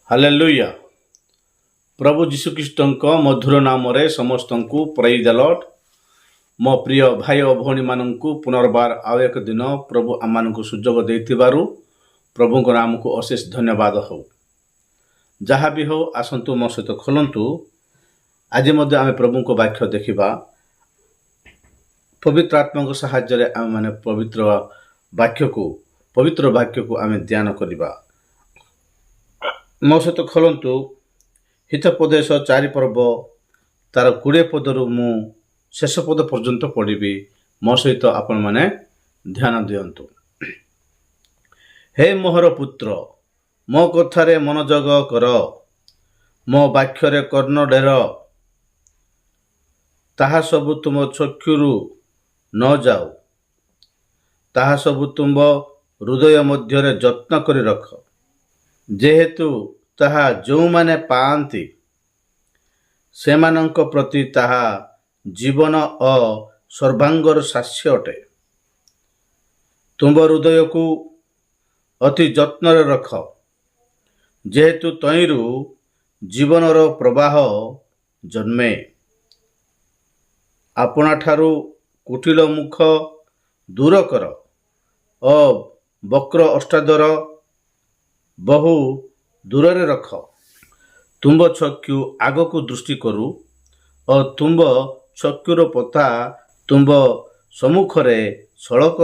Hallelujah. ପ୍ରଭୁ ଯୀଶୁଖ୍ରୀଷ୍ଟଙ୍କ ମଧୁର ନାମରେ ସମସ୍ତଙ୍କୁ ପ୍ରେଜ୍ ଦ ଲର୍ଡ। ମୋ ପ୍ରିୟ ଭାଇ ଓ ଭଉଣୀମାନଙ୍କୁ ପୁନର୍ବାର ଆଉ ଏକ ଦିନ ପ୍ରଭୁ ଆମମାନଙ୍କୁ ସୁଯୋଗ ଦେଇଥିବାରୁ ପ୍ରଭୁଙ୍କ ନାମକୁ ଅଶେଷ ଧନ୍ୟବାଦ ହେଉ। ଯାହା ବି ହେଉ, ଆସନ୍ତୁ ମୋ ସହିତ ଖୋଲନ୍ତୁ। ଆଜି ମଧ୍ୟ ଆମେ ପ୍ରଭୁଙ୍କ ବାକ୍ୟ ଦେଖିବା। ପବିତ୍ର ଆତ୍ମାଙ୍କ ସାହାଯ୍ୟରେ ଆମେମାନେ ପବିତ୍ର ବାକ୍ୟକୁ ଆମେ ଧ୍ୟାନ କରିବା। ମୋ ସହିତ ଖୋଲନ୍ତୁ ହିତୋପଦେଶ 4 ପର୍ବ ତାର 20 ପଦରୁ ମୁଁ ଶେଷ ପଦ ପର୍ଯ୍ୟନ୍ତ ପଢ଼ିବି। ମୋ ସହିତ ଆପଣମାନେ ଧ୍ୟାନ ଦିଅନ୍ତୁ। ହେ ମୋହର ପୁତ୍ର, ମୋ କଥାରେ ମନୋଯୋଗ କର, ମୋ ବାକ୍ୟରେ କର୍ଣ୍ଣ ଢେର, ତାହା ସବୁ ତୁମ ଚକ୍ଷୁରୁ ନ ଯାଉ, ତାହା ସବୁ ତୁମ ହୃଦୟ ମଧ୍ୟରେ ଯତ୍ନ କରି ରଖ, ଯେହେତୁ ତାହା ଯେଉଁମାନେ ପାଆନ୍ତି ସେମାନଙ୍କ ପ୍ରତି ତାହା ଜୀବନ ଓ ସର୍ବାଙ୍ଗର ଶାସ୍ୟ ଅଟେ। ତୁମ ହୃଦୟକୁ ଅତି ଯତ୍ନରେ ରଖ, ଯେହେତୁ ତହିଁରୁ ଜୀବନର ପ୍ରବାହ ଜନ୍ମେ। ଆପଣାଠାରୁ କୁଟିଳ ମୁଖ ଦୂର କର ଓ ବକ୍ର ଅଷ୍ଟାଦର ବହୁ ଦୂରରେ ରଖ। ତୁମ୍ଭ ଚକ୍ଷୁ ଆଗକୁ ଦୃଷ୍ଟି କରୁ ଓ ତୁମ୍ଭ ଚକ୍ଷୁର ପତା ତୁମ୍ଭ ସମ୍ମୁଖରେ ସଳଖ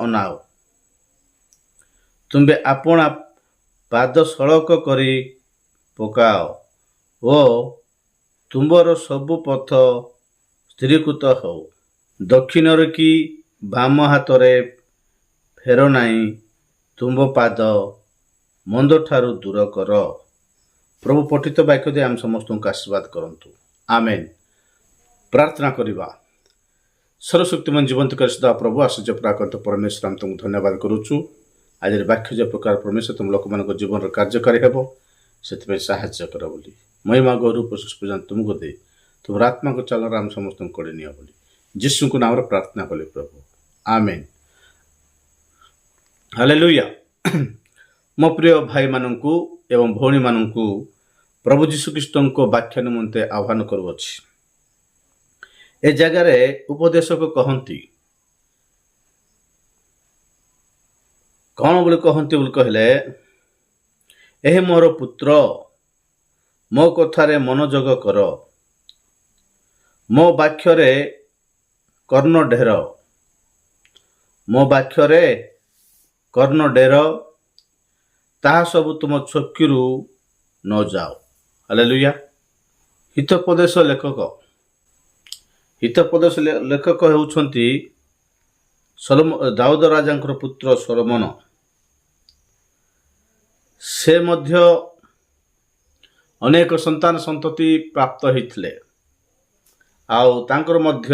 ଅନାଉ। ତୁମ୍ଭେ ଆପଣା ପାଦ ସଳଖ କରି ପକାଅ ଓ ତୁମ୍ଭର ସବୁ ପଥ ସ୍ଥିରୀକୃତ ହେଉ। ଦକ୍ଷିଣରେ କି ବାମ ହାତରେ ଫେର ନାହିଁ, ତୁମ୍ଭ ପାଦ ମନ୍ଦଠାରୁ ଦୂର କର। ପ୍ରଭୁ ପଠିତ ବାକ୍ୟ ଦେଇ ଆମେ ସମସ୍ତଙ୍କୁ ଆଶୀର୍ବାଦ କରନ୍ତୁ। ଆମେନ୍। ପ୍ରାର୍ଥନା କରିବା। ସର୍ବଶକ୍ତିମାନ ଜୀବନ୍ତକାରୀ ସଦା ପ୍ରଭୁ ଆଶ୍ଚର୍ଯ୍ୟ ପ୍ରାକୃତ ପରମେଶ୍ୱର, ଆମେ ତୁମକୁ ଧନ୍ୟବାଦ କରୁଛୁ। ଆଜିର ବାକ୍ୟ ଯେ ପ୍ରକାର ପରମେଶ୍ୱର ତୁମ ଲୋକମାନଙ୍କ ଜୀବନରେ କାର୍ଯ୍ୟକାରୀ ହେବ, ସେଥିପାଇଁ ସାହାଯ୍ୟ କର ବୋଲି ମହିମା ଗୌରବ ପ୍ରଶଂସା ତୁମକୁ ଦେଇ ତୁମର ଆତ୍ମାକୁ ଚାଲରେ ଆମେ ସମସ୍ତଙ୍କୁ କୋଡ଼ି ନିଅ ବୋଲି ଯୀଶୁଙ୍କ ନାମରେ ପ୍ରାର୍ଥନା କଲି ପ୍ରଭୁ। ଆମେନ୍। ହାଲେଲୁୟା। ମୋ ପ୍ରିୟ ଭାଇମାନଙ୍କୁ ଏବଂ ଭଉଣୀମାନଙ୍କୁ ପ୍ରଭୁ ଯୀଶୁଖ୍ରୀଷ୍ଟଙ୍କ ବାକ୍ୟ ନିମନ୍ତେ ଆହ୍ୱାନ କରୁଅଛି। ଏ ଜାଗାରେ ଉପଦେଶକ କହନ୍ତି, କ'ଣ ବୋଲି କହନ୍ତି ବୋଲି କହିଲେ, ଏ ମୋର ପୁତ୍ର, ମୋ କଥାରେ ମନୋଯୋଗ କର, ମୋ ବାକ୍ୟରେ କର୍ଣ୍ଣ ଢେର, ମୋ ବାକ୍ୟରେ କର୍ଣ୍ଣ ଢେର, ତାହା ସବୁ ତୁମ ଚକ୍ଷୁରୁ ନ ଯାଉ। ହାଲେଲୁୟା। ହିତୋପଦେଶ ଲେଖକ ହେଉଛନ୍ତି ଦାଉଦ ରାଜାଙ୍କର ପୁତ୍ର ସଲୋମନ। ସେ ମଧ୍ୟ ଅନେକ ସନ୍ତାନ ସନ୍ତତି ପ୍ରାପ୍ତ ହୋଇଥିଲେ। ଆଉ ତାଙ୍କର ମଧ୍ୟ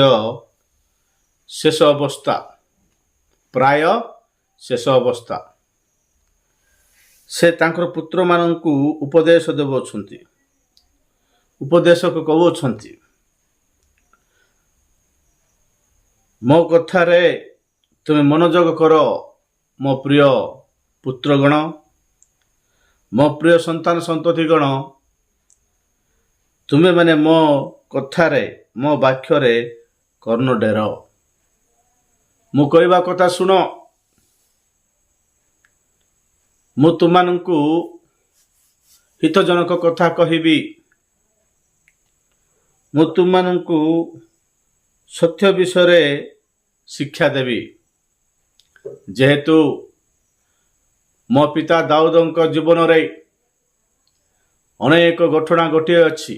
ଶେଷ ଅବସ୍ଥା, ପ୍ରାୟ ଶେଷ ଅବସ୍ଥା। ସେ ତାଙ୍କର ପୁତ୍ରମାନଙ୍କୁ ଉପଦେଶ ଦେଉଅଛନ୍ତି। ଉପଦେଶକ କହୁଅଛନ୍ତି, ମୋ କଥାରେ ତୁମେ ମନୋଯୋଗ କର, ମୋ ପ୍ରିୟ ପୁତ୍ରଗଣ, ମୋ ପ୍ରିୟ ସନ୍ତାନ ସନ୍ତତିଗଣ, ତୁମେମାନେ ମୋ କଥାରେ, ମୋ ବାକ୍ୟରେ କର୍ଣ୍ଣ ଢେର। ମୁଁ କହିବା କଥା ଶୁଣ। ମୁଁ ତୁମମାନଙ୍କୁ ହିତଜନକ କଥା କହିବି। ମୁଁ ତୁମମାନଙ୍କୁ ସତ୍ୟ ବିଷୟରେ ଶିକ୍ଷା ଦେବି। ଯେହେତୁ ମୋ ପିତା ଦାଉଦଙ୍କ ଜୀବନରେ ଅନେକ ଘଟଣା ଘଟିଅଛି,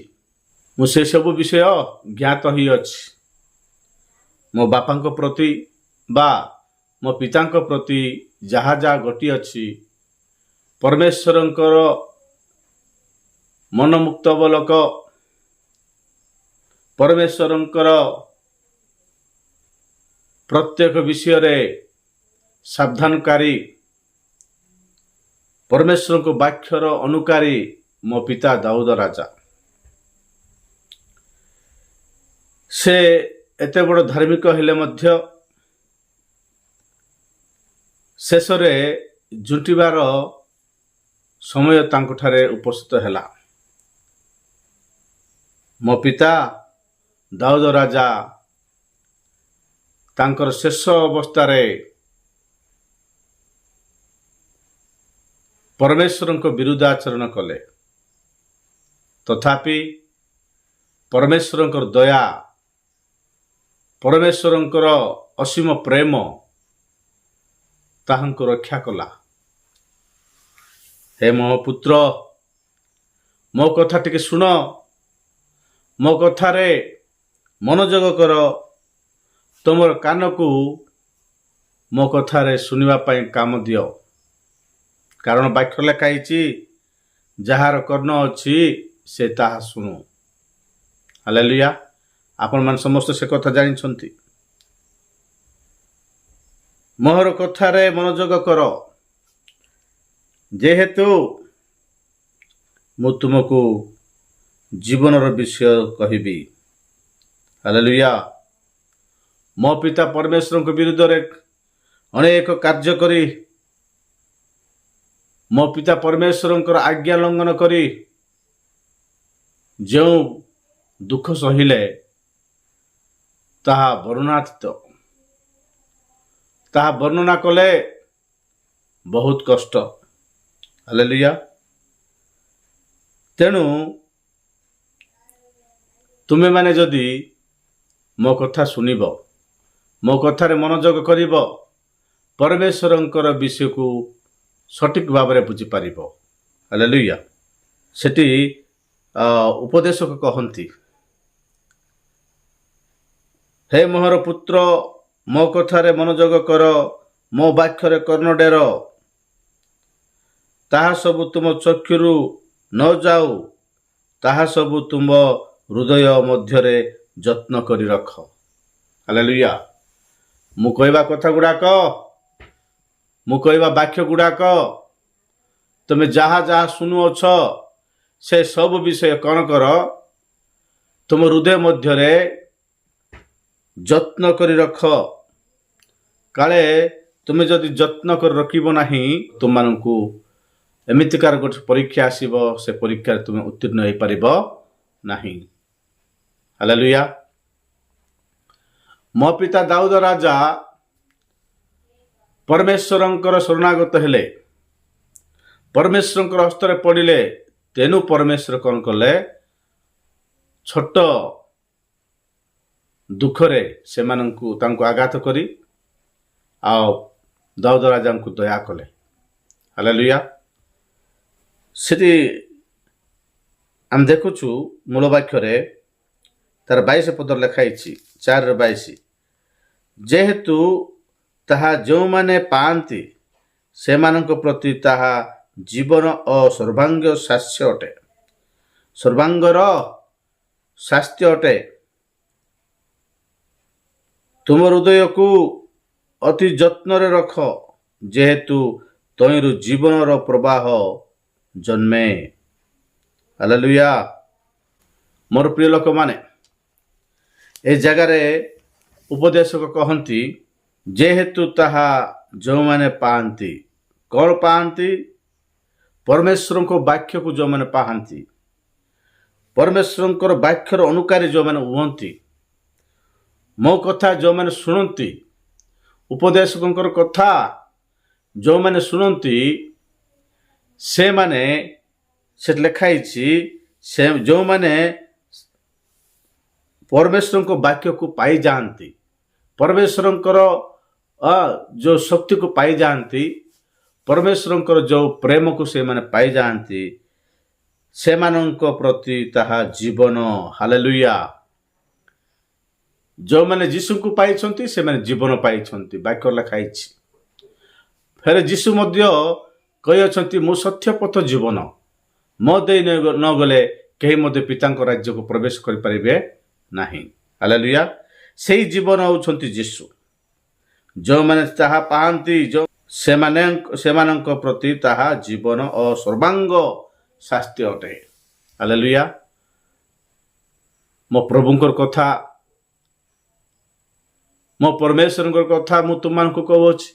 ମୁଁ ସେସବୁ ବିଷୟ ଜ୍ଞାତ ହୋଇଅଛି। ମୋ ବାପାଙ୍କ ପ୍ରତି ବା ମୋ ପିତାଙ୍କ ପ୍ରତି ଯାହା ଯାହା ଘଟିଅଛି, ପରମେଶ୍ୱରଙ୍କର ମନମୁକ୍ତବଲକ, ପରମେଶ୍ୱରଙ୍କର ପ୍ରତ୍ୟେକ ବିଷୟରେ ସାବଧାନକାରୀ, ପରମେଶ୍ୱରଙ୍କ ବାକ୍ୟର ଅନୁକାରୀ ମୋ ପିତା ଦାଉଦ ରାଜା। ସେ ଏତେ ବଡ଼ ଧାର୍ମିକ ହେଲେ ମଧ୍ୟ ଶେଷରେ ଝୁଣ୍ଟିବାର ସମୟ ତାଙ୍କଠାରେ ଉପସ୍ଥିତ ହେଲା। ମୋ ପିତା ଦାଉଦ ରାଜା ତାଙ୍କର ଶେଷ ଅବସ୍ଥାରେ ପରମେଶ୍ୱରଙ୍କ ବିରୁଦ୍ଧ ଆଚରଣ କଲେ, ତଥାପି ପରମେଶ୍ୱରଙ୍କର ଦୟା, ପରମେଶ୍ୱରଙ୍କର ଅସୀମ ପ୍ରେମ ତାହାଙ୍କୁ ରକ୍ଷା କଲା। ହେ ମୋ ପୁତ୍ର, ମୋ କଥା ଟିକେ ଶୁଣ, ମୋ କଥାରେ ମନୋଯୋଗ କର, ତୁମର କାନକୁ ମୋ କଥାରେ ଶୁଣିବା ପାଇଁ କାମ ଦିଅ। କାରଣ ବାକ୍ୟ ଲେଖା ହେଇଛି, ଯାହାର କର୍ଣ୍ଣ ଅଛି ସେ ତାହା ଶୁଣୁ। ହାଲେଲୁୟା। ଆପଣମାନେ ସମସ୍ତେ ସେ କଥା ଜାଣିଛନ୍ତି। ମୋର କଥାରେ ମନୋଯୋଗ କର, ଯେହେତୁ ମୁଁ ତୁମକୁ ଜୀବନର ବିଷୟ କହିବି। ହାଲେଲୁୟା। ମୋ ପିତା ପରମେଶ୍ୱରଙ୍କ ବିରୁଦ୍ଧରେ ଅନେକ କାର୍ଯ୍ୟ କରି, ମୋ ପିତା ପରମେଶ୍ୱରଙ୍କର ଆଜ୍ଞା ଲଙ୍ଘନ କରି ଯେଉଁ ଦୁଃଖ ସହିଲେ ତାହା ବର୍ଣ୍ଣନାତୀତ। ତାହା ବର୍ଣ୍ଣନା କଲେ ବହୁତ କଷ୍ଟ। ହାଲେଲୁୟା। ତେଣୁ ତୁମେମାନେ ଯଦି ମୋ କଥା ଶୁଣିବ, ମୋ କଥାରେ ମନୋଯୋଗ କରିବ, ପରମେଶ୍ୱରଙ୍କର ବିଷୟକୁ ସଠିକ ଭାବରେ ବୁଝିପାରିବ। ହାଲେଲୁୟା। ସେଠି ଉପଦେଶକ କହନ୍ତି, ହେ ମୋହର ପୁତ୍ର, ମୋ କଥାରେ ମନୋଯୋଗ କର, ମୋ ବାକ୍ୟରେ କର୍ଣ୍ଣ ଡେର, ତାହା ସବୁ ତୁମ ଚକ୍ଷୁରୁ ନ ଯାଉ, ତାହା ସବୁ ତୁମ ହୃଦୟ ମଧ୍ୟରେ ଯତ୍ନ କରି ରଖ। ହାଲେଲୁୟା। ମୁଁ କହିବା କଥା ଗୁଡ଼ାକ, ମୁଁ କହିବା ବାକ୍ୟ ଗୁଡ଼ାକ ତୁମେ ଯାହା ଯାହା ଶୁଣୁଅଛ ସେ ସବୁ ବିଷୟ କ'ଣ କର, ତୁମ ହୃଦୟ ମଧ୍ୟରେ ଯତ୍ନ କରି ରଖ। କାଳେ ତୁମେ ଯଦି ଯତ୍ନ କରି ରଖିବ ନାହିଁ, ତୁମମାନଙ୍କୁ ଏମିତିକାର ଗୋଟେ ପରୀକ୍ଷା ଆସିବ, ସେ ପରୀକ୍ଷାରେ ତୁମେ ଉତ୍ତୀର୍ଣ୍ଣ ହୋଇପାରିବ ନାହିଁ। ହାଲେଲୁୟା। ମୋ ପିତା ଦାଉଦ ରାଜା ପରମେଶ୍ୱରଙ୍କର ଶରଣାଗତ ହେଲେ, ପରମେଶ୍ୱରଙ୍କର ହସ୍ତରେ ପଡ଼ିଲେ। ତେଣୁ ପରମେଶ୍ୱର କ'ଣ କଲେ, ଛୋଟ ଦୁଃଖରେ ତାଙ୍କୁ ଆଘାତ କରି ଆଉ ଦାଉଦ ରାଜାଙ୍କୁ ଦୟା କଲେ। ହାଲେଲୁୟା। ସେଠି ଆମେ ଦେଖୁଛୁ ମୂଳ ବାକ୍ୟରେ ତାର 22 ପଦରେ ଲେଖା ହେଇଛି, 4:22, ଯେହେତୁ ତାହା ଯେଉଁମାନେ ପାଆନ୍ତି ସେମାନଙ୍କ ପ୍ରତି ତାହା ଜୀବନ ଓ ସର୍ବାଙ୍ଗ ଶାସ୍ୟ ଅଟେ। ସର୍ବାଙ୍ଗର ଶାସ୍ୟ ଅଟେ। ତୁମ ହୃଦୟକୁ ଅତି ଯତ୍ନରେ ରଖ, ଯେହେତୁ ତହିଁରୁ ଜୀବନର ପ୍ରବାହ ଜନ୍ମେ। ହାଲେଲୁୟା। ମୋର ପ୍ରିୟ ଲୋକମାନେ, ଏ ଜାଗାରେ ଉପଦେଶକ କହନ୍ତି, ଯେହେତୁ ତାହା ଯେଉଁମାନେ ପାଆନ୍ତି। କ'ଣ ପାଆନ୍ତି? ପରମେଶ୍ୱରଙ୍କ ବାକ୍ୟକୁ ଯେଉଁମାନେ ପାଆନ୍ତି, ପରମେଶ୍ୱରଙ୍କର ବାକ୍ୟର ଅନୁକାରୀ ଯେଉଁମାନେ ହୁଅନ୍ତି, ମୋ କଥା ଯେଉଁମାନେ ଶୁଣନ୍ତି, ଉପଦେଶକଙ୍କର କଥା ଯେଉଁମାନେ ଶୁଣନ୍ତି, ସେମାନେ, ସେଠି ଲେଖା ହେଇଛି, ଯେଉଁମାନେ ପରମେଶ୍ୱରଙ୍କ ବାକ୍ୟକୁ ପାଇଯାଆନ୍ତି, ପରମେଶ୍ୱରଙ୍କର ଯେଉଁ ଶକ୍ତିକୁ ପାଇଯାଆନ୍ତି, ପରମେଶ୍ୱରଙ୍କର ଯେଉଁ ପ୍ରେମକୁ ସେମାନେ ପାଇଯାଆନ୍ତି, ସେମାନଙ୍କ ପ୍ରତି ତାହା ଜୀବନ। ହାଲେଲୁୟା। ଯେଉଁମାନେ ଯୀଶୁଙ୍କୁ ପାଇଛନ୍ତି ସେମାନେ ଜୀବନ ପାଇଛନ୍ତି, ବାକ୍ୟ ଲେଖା ହେଇଛି। ଫେରେ ଯୀଶୁ ମଧ୍ୟ କହିଅଛନ୍ତି, ମୁଁ ସତ୍ୟ ପଥ ଜୀବନ, ମୋ ଦେଇ ନ ଗଲେ କେହି ମଧ୍ୟ ପିତାଙ୍କ ରାଜ୍ୟକୁ ପ୍ରବେଶ କରିପାରିବେ ନାହିଁ। ହାଲେଲୁୟା। ସେଇ ଜୀବନ ହେଉଛନ୍ତି ଯୀଶୁ। ଯେଉଁମାନେ ତାହା ପାଆନ୍ତି, ସେମାନଙ୍କ ପ୍ରତି ତାହା ଜୀବନ ଓ ସର୍ବାଙ୍ଗ ଶାସ୍ତି ଅଟେ। ହାଲେଲୁୟା। ମୋ ପ୍ରଭୁଙ୍କର କଥା, ମୋ ପରମେଶ୍ୱରଙ୍କର କଥା ମୁଁ ତୁମମାନଙ୍କୁ କହୁଅଛି।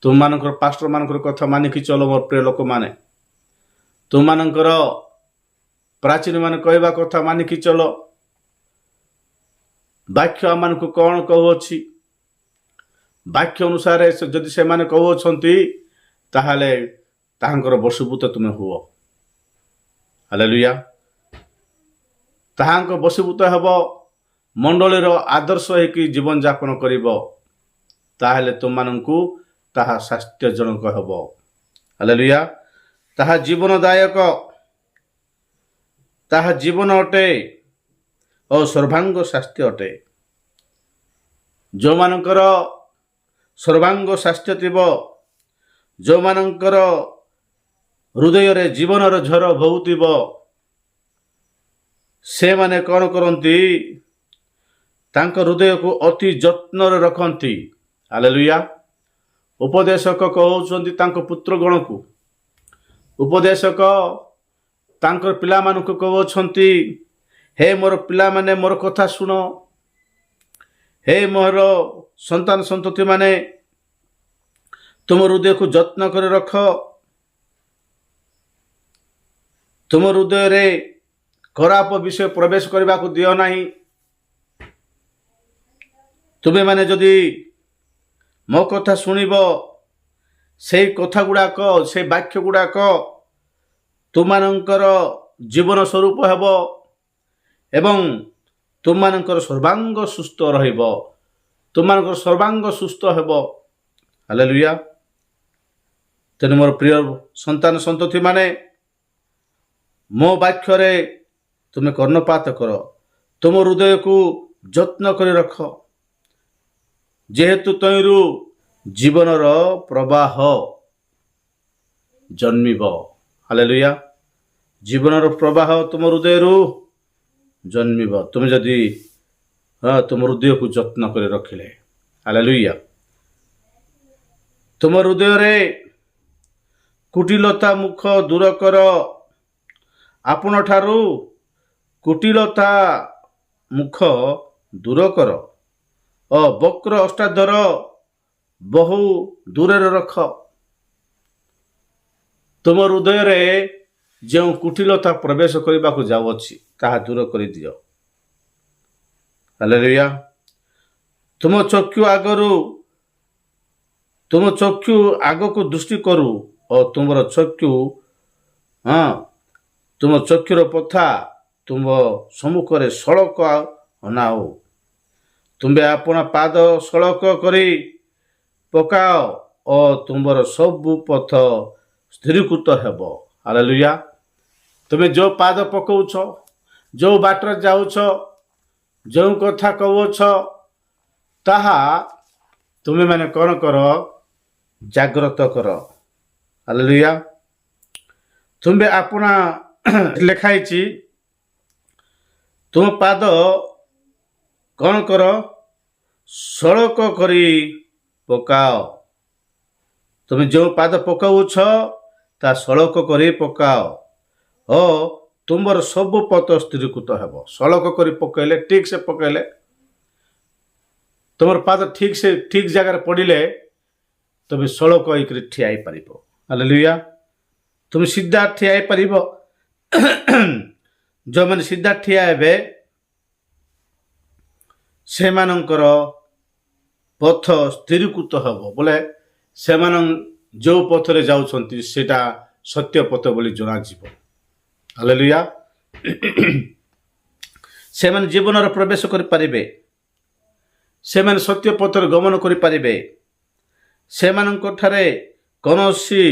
ତୁମମାନଙ୍କର ପାଷ୍ଟରମାନଙ୍କର କଥା ମାନିକି ଚଲ ମୋର ପ୍ରିୟ ଲୋକମାନେ। ତୁମମାନଙ୍କର ପ୍ରାଚୀନମାନେ କହିବା କଥା ମାନିକି ଚଲ। ବାକ୍ୟ ଆମମାନଙ୍କୁ କ'ଣ କହୁଅଛି, ବାକ୍ୟ ଅନୁସାରେ ଯଦି ସେମାନେ କହୁଅଛନ୍ତି ତାହେଲେ ତାହାଙ୍କର ବଶୀଭୂତ ତୁମେ ହୁଅ। ହାଲେଲୁୟା। ତାହାଙ୍କ ବଶୀଭୂତ ହେବ, ମଣ୍ଡଳୀର ଆଦର୍ଶ ହେଇକି ଜୀବନଯାପନ କରିବ, ତାହେଲେ ତୁମମାନଙ୍କୁ ତାହା ସ୍ୱାସ୍ଥ୍ୟଜନକ ହେବ। ହାଲେଲୁୟା। ତାହା ଜୀବନଦାୟକ, ତାହା ଜୀବନ ଅଟେ ଓ ସର୍ବାଙ୍ଗ ସ୍ୱାସ୍ଥ୍ୟ ଅଟେ। ଯେଉଁମାନଙ୍କର ସର୍ବାଙ୍ଗ ସ୍ୱାସ୍ଥ୍ୟ ଥିବ, ଯେଉଁମାନଙ୍କର ହୃଦୟରେ ଜୀବନର ଝର ବହୁଥିବ, ସେମାନେ କ'ଣ କରନ୍ତି? ତାଙ୍କ ହୃଦୟକୁ ଅତି ଯତ୍ନରେ ରଖନ୍ତି। ହାଲେଲୁୟା। ଉପଦେଶକ କହୁଛନ୍ତି ତାଙ୍କ ପୁତ୍ରଗଣକୁ, ଉପଦେଶକ ତାଙ୍କର ପିଲାମାନଙ୍କୁ କହୁଅଛନ୍ତି, ହେ ମୋର ପିଲାମାନେ ମୋର କଥା ଶୁଣ, ହେ ମୋର ସନ୍ତାନ ସନ୍ତତିମାନେ ତୁମ ହୃଦୟକୁ ଯତ୍ନ କରି ରଖ। ତୁମ ହୃଦୟରେ ଖରାପ ବିଷୟ ପ୍ରବେଶ କରିବାକୁ ଦିଅ ନାହିଁ। ତୁମେମାନେ ଯଦି ମୋ କଥା ଶୁଣିବ, ସେଇ କଥା ଗୁଡ଼ାକ, ସେଇ ବାକ୍ୟ ଗୁଡ଼ାକ ତୁମମାନଙ୍କର ଜୀବନ ସ୍ୱରୂପ ହେବ ଏବଂ ତୁମମାନଙ୍କର ସର୍ବାଙ୍ଗ ସୁସ୍ଥ ରହିବ, ତୁମମାନଙ୍କର ସର୍ବାଙ୍ଗ ସୁସ୍ଥ ହେବ। ହାଲେଲୁୟା। ତେଣୁ ମୋର ପ୍ରିୟ ସନ୍ତାନ ସନ୍ତତିମାନେ, ମୋ ବାକ୍ୟରେ ତୁମେ କର୍ଣ୍ଣପାତ କର, ତୁମ ହୃଦୟକୁ ଯତ୍ନ କରି ରଖ, ଯେହେତୁ ତହିଁରୁ ଜୀବନର ପ୍ରବାହ ଜନ୍ମିବ। ହାଲେଲୁୟା। ଜୀବନର ପ୍ରବାହ ତୁମ ହୃଦୟରୁ ଜନ୍ମିବ, ତୁମେ ଯଦି ତୁମ ହୃଦୟକୁ ଯତ୍ନ କରି ରଖିଲେ। ହାଲେଲୁୟା। ତୁମ ହୃଦୟରେ କୁଟିଳତା ମୁଖ ଦୂର କର, ଆପଣଠାରୁ କୁଟିଳତା ମୁଖ ଦୂର କର ଓ ବକ୍ର ଅଷ୍ଟାଧର ବହୁ ଦୂରରେ ରଖ। ତୁମ ହୃଦୟରେ ଯେଉଁ କୁଟିଳତା ପ୍ରବେଶ କରିବାକୁ ଯାଉଅଛି ତାହା ଦୂର କରିଦିଅ। ହାଲେଲୁୟା। ତୁମ ଚକ୍ଷୁ ଆଗକୁ ଦୃଷ୍ଟି କରୁ ଓ ତୁମ ଚକ୍ଷୁର ପଥା ତୁମ ସମ୍ମୁଖରେ ସଳକ ଅନାଅ। ତୁମେ ଆପଣ ପାଦ ସଳକ କରି ପକାଅ ଓ ତୁମର ସବୁ ପଥ ସ୍ଥିରୀକୃତ ହେବ। ହାଲେଲୁୟା। ତୁମେ ଯେଉଁ ପାଦ ପକାଉଛ, ଯେଉଁ ବାଟରେ ଯାଉଛ, ଯେଉଁ କଥା କହୁଅଛ, ତାହା ତୁମେମାନେ କ'ଣ କର? ଜାଗ୍ରତ କର। ହାଲେଲୁୟା। ତୁମେ ଆପଣା ଲେଖା ହେଇଛି, ତୁମ ପାଦ କ'ଣ କର? ସଳକ କରି ପକାଅ। ତୁମେ ଯେଉଁ ପାଦ ପକାଉଛ ତା ସଳକ କରି ପକାଅ ଓ ତୁମର ସବୁ ପଥ ସ୍ଥିରୀକୃତ ହେବ। ସଳକ କରି ପକାଇଲେ, ଠିକ୍ ସେ ପକାଇଲେ, ତୁମର ପାଦ ଠିକ୍ ଜାଗାରେ ପଡ଼ିଲେ ତୁମେ ସଳକ ହେଇକରି ଠିଆ ହେଇପାରିବ। ହାଲେଲୁୟା। ତୁମେ ସିଧା ଠିଆ ହେଇପାରିବ। ଯେଉଁମାନେ ସିଧା ଠିଆ ହେବେ ସେମାନଙ୍କର ପଥ ସ୍ଥିରୀକୃତ ହେବ, ବୋଲେ ସେମାନେ ଯେଉଁ ପଥରେ ଯାଉଛନ୍ତି ସେଇଟା ସତ୍ୟ ପଥ ବୋଲି ଜଣାଯିବ। ହାଲେଲୁୟା। ସେମାନେ ଜୀବନରେ ପ୍ରବେଶ କରିପାରିବେ, ସେମାନେ ସତ୍ୟ ପଥରେ ଗମନ କରିପାରିବେ, ସେମାନଙ୍କଠାରେ କୌଣସି